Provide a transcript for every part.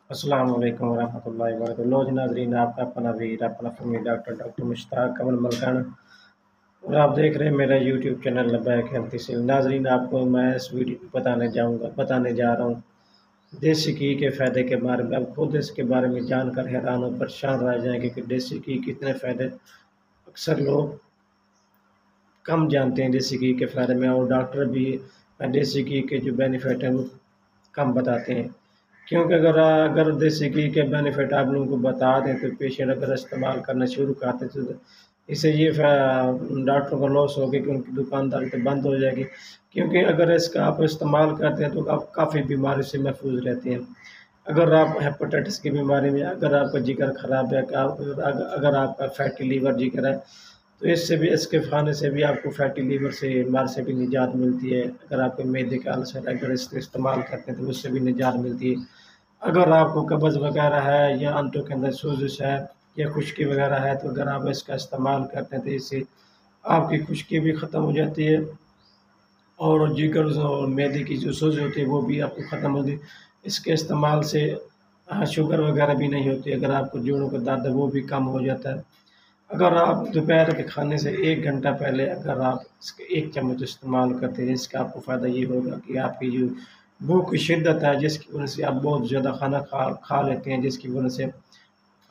अस्सलाम वालेकुम वरहमतुल्लाहि वबरकातुहू। लो जी नाज़रीन, आपका अपना वीर, अपना फ़हमी डॉक्टर मुश्ताक कमल मलकाना और आप देख रहे हैं मेरा YouTube channel Labbaik health tips. नाज़रीन, आपको मैं इस वीडियो में बताने जा रहा हूँ देसी घी के फ़ायदे के बारे में। आप खुद इसके बारे में जानकर हैरान और परेशान रह जाएँगे कि देसी घी के इतने फ़ायदे अक्सर लोग कम जानते हैं देसी घी के फ़ायदे में, और डॉक्टर भी देसी घी के जो बेनिफिट हैं वो कम बताते हैं। क्योंकि अगर अगर देसी घी के बेनिफिट आप लोगों को बता दें तो पेशेंट अगर इस्तेमाल करना शुरू करते तो इससे ये डॉक्टरों को लॉस होगी कि उनकी दुकानदारी तो बंद हो जाएगी। क्योंकि अगर इसका आप इस्तेमाल करते हैं तो आप काफ़ी बीमारी से महफूज रहते हैं। अगर आप हेपेटाइटिस की बीमारी में, अगर आपका जिगर ख़राब है, अगर आपका फैटी लीवर जिगर है, तो इससे भी, इसके खाने से भी आपको फैटी लीवर से बीमारी से भी निजात मिलती है। अगर आपके मैदे का अल्सर है, अगर इसका इस्तेमाल करते हैं तो उससे भी निजात मिलती है। अगर आपको कब्ज़ वगैरह है या आंतों के अंदर सोजिश है या खुश्की वगैरह है, तो अगर आप इसका इस्तेमाल करते हैं तो इससे आपकी खुश्की भी ख़त्म हो जाती है और जिगर और मैदे की जो सोज होती है वो भी आपको ख़त्म होती है। इसके इस्तेमाल से शुगर वगैरह भी नहीं होती। अगर आपको जोड़ों का दर्द है वो भी कम हो जाता है। अगर आप दोपहर के खाने से 1 घंटा पहले अगर आप इसके 1 चम्मच इस्तेमाल करते हैं, इसका आपको फ़ायदा ये होगा कि आपकी जो भूख की शिद्दत है, जिसकी वजह से आप बहुत ज़्यादा खाना खा खा लेते हैं, जिसकी वजह से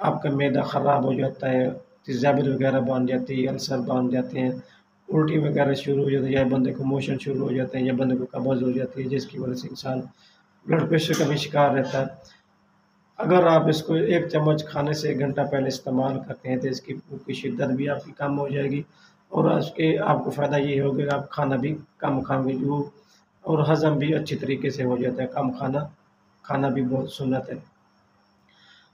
आपका मैदा ख़राब हो जाता है, तेज़ाबियत वगैरह बन जाती है, अल्सर बन जाते हैं, उल्टी वगैरह शुरू हो जाती है, या बंदे को मोशन शुरू हो जाते हैं, या बंदे को कब्ज़ हो जाती है, जिसकी वजह से इंसान ब्लड प्रेशर का भी शिकार रहता है। अगर आप इसको 1 चम्मच खाने से 1 घंटा पहले इस्तेमाल करते हैं, तो इसकी भूख की शिद्दत भी आपकी कम हो जाएगी और उसके आपको फ़ायदा ये होगा कि आप खाना भी कम खाओगे, जो और हज़म भी अच्छी तरीके से हो जाता है। कम खाना खाना भी बहुत सुन्नत है।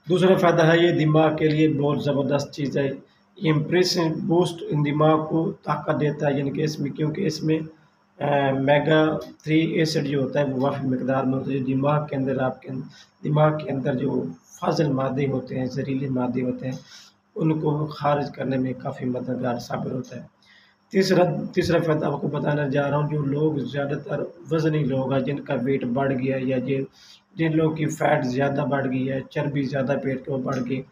दूसरा फ़ायदा है, ये दिमाग के लिए बहुत ज़बरदस्त चीज़ है। ये इम्प्रेशन बूस्ट इन दिमाग को ताकत देता है, यानी कि इसमें, क्योंकि इसमें मेगा 3 एसिड जो होता है वो काफ़ी मकदार में होता है, जो दिमाग के अंदर दिमाग के अंदर जो फाजिल मादे होते हैं, जहरीले मादे होते हैं, उनको खारिज करने में काफ़ी मददगार साबित होता है। तीसरा तीसरा फ़ायदा आपको बताने जा रहा हूँ, जो लोग ज़्यादातर वज़नी लोग हैं, जिनका वेट बढ़ गया है, या जिन लोगों की फ़ैट ज़्यादा बढ़ गई है, चर्बी ज़्यादा पेट के ऊपर बढ़ गई,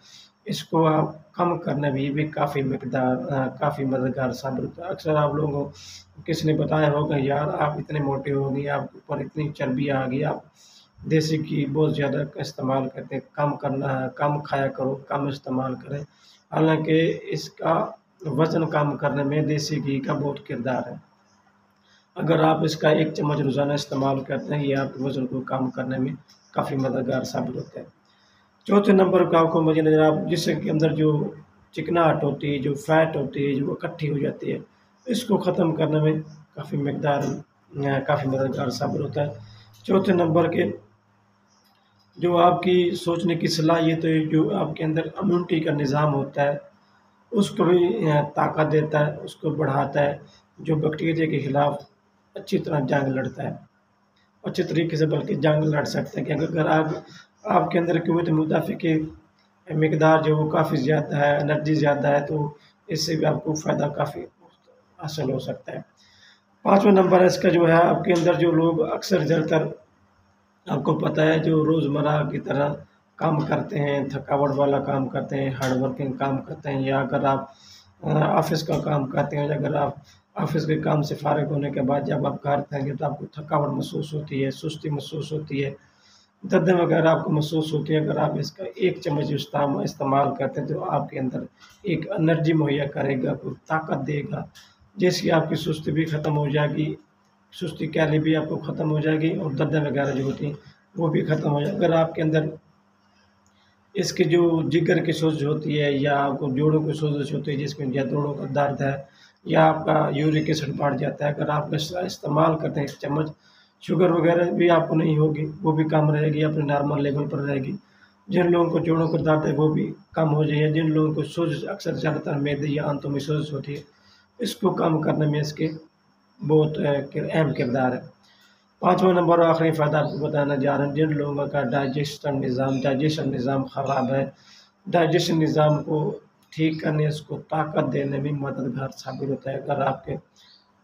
इसको आप कम करने में भी काफ़ी मददगार साबित होता है। अक्सर आप लोगों को किसी ने बताया होगा, यार आप इतने मोटे हो गए, आपके ऊपर इतनी चर्बी आ गई, आप देसी घी बहुत ज़्यादा इस्तेमाल करते हैं, कम करना है, कम खाया करो, कम इस्तेमाल करें। हालाँकि इसका वज़न कम करने में देसी घी का बहुत किरदार है। अगर आप इसका 1 चम्मच रोज़ाना इस्तेमाल करते हैं, ये आपके वज़न को कम करने में काफ़ी मददगार साबित होता है। चौथे नंबर पे आपको मद्देनज़र, आप जिस्म के अंदर जो चिकनाहट होती है, जो फैट होती है, जो वो इकट्ठी हो जाती है, इसको ख़त्म करने में काफ़ी मददगार साबित होता है। चौथे नंबर के, जो आपकी सोचने की सलाहियत है, जो आपके अंदर इम्यूनिटी का निज़ाम होता है, उसको भी ताकत देता है, उसको बढ़ाता है, जो बैक्टीरिया के खिलाफ अच्छी तरह जंग लड़ता है। अच्छे तरीके से बल्कि जंग लड़ सकते हैं, कि अगर आप आपके अंदर क़ुव्वत मुदाफ़े की मिकदार जो वो काफ़ी ज़्यादा है, एनर्जी ज़्यादा है, तो इससे भी आपको फ़ायदा काफ़ी हासिल हो सकता है। 5वां नंबर है इसका, जो है आपके अंदर जो लोग अक्सर ज़्यादातर, आपको पता है, जो रोज़मर्रा की तरह काम करते हैं, थकावट वाला काम करते हैं, हार्ड वर्किंग काम करते हैं, या अगर आप ऑफ़िस का काम करते हैं, अगर आप ऑफ़िस के काम से फ़ारिग होने के बाद जब आप घर आएँगे तो आपको थकावट महसूस होती है, सुस्ती महसूस होती है, दर्दें वगैरह आपको महसूस होती है। अगर आप इसका 1 चम्मच इस्तेमाल करते हैं तो आपके अंदर एक एनर्जी मुहैया करेगा, आपको ताकत देगा, जिससे आपकी सुस्ती भी ख़त्म हो जाएगी, सुस्ती कैली भी आपको ख़त्म हो जाएगी और दर्दें वगैरह जो होती हैं वो भी ख़त्म हो जाए। अगर आपके अंदर इसकी जो जिगर की सोज़ होती है, या आपको जोड़ों की सोज़श होती है, जिसमें या जोड़ों का दर्द है, या आपका यूरिक एसिड बढ़ जाता है, अगर आप इसका इस्तेमाल करते हैं 1 चम्मच, शुगर वगैरह भी आपको नहीं होगी, वो भी कम रहेगी, अपने नॉर्मल लेवल पर रहेगी। जिन लोगों को जोड़ों का दर्द है वो भी कम हो जाएगा, जिन लोगों को सोज़श अक्सर ज़्यादातर मैदे या आंतों में सोज़श होती है, इसको कम करने में इसके बहुत अहम किरदार है। 5वां नंबर और आखिरी फ़ायदा आपको बताने जा रहे हैं, जिन लोगों का डाइजेशन निज़ाम ख़राब है, डाइजेशन निज़ाम को ठीक करने, उसको ताकत देने में मददगार साबित होता है। अगर आपके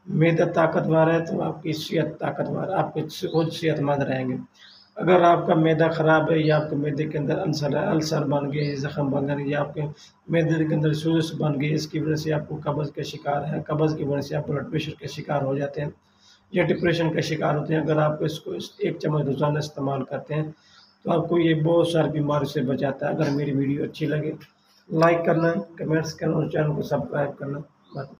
मैदा ताकतवर है तो आपकी सेहत ताकतवर, आप खुद सेहतमंद रहेंगे। अगर आपका मैदा ख़राब है या आपके मैदे के अंदर अल्सर बन गए, ज़ख़म बन गए या आपके मैदे के अंदर सोज़ बन गई, इसकी वजह से आपको कब्ज़ का शिकार है, कब्ज़ की वजह से आप ब्लड प्रेशर के शिकार हो जाते हैं या डिप्रेशन का शिकार होते हैं। अगर आप इसको 1 चम्मच रोज़ाना इस्तेमाल करते हैं तो आपको ये बहुत सारी बीमारियों से बचाता है। अगर मेरी वीडियो अच्छी लगे लाइक करना, कमेंट्स करना और चैनल को सब्सक्राइब करना मत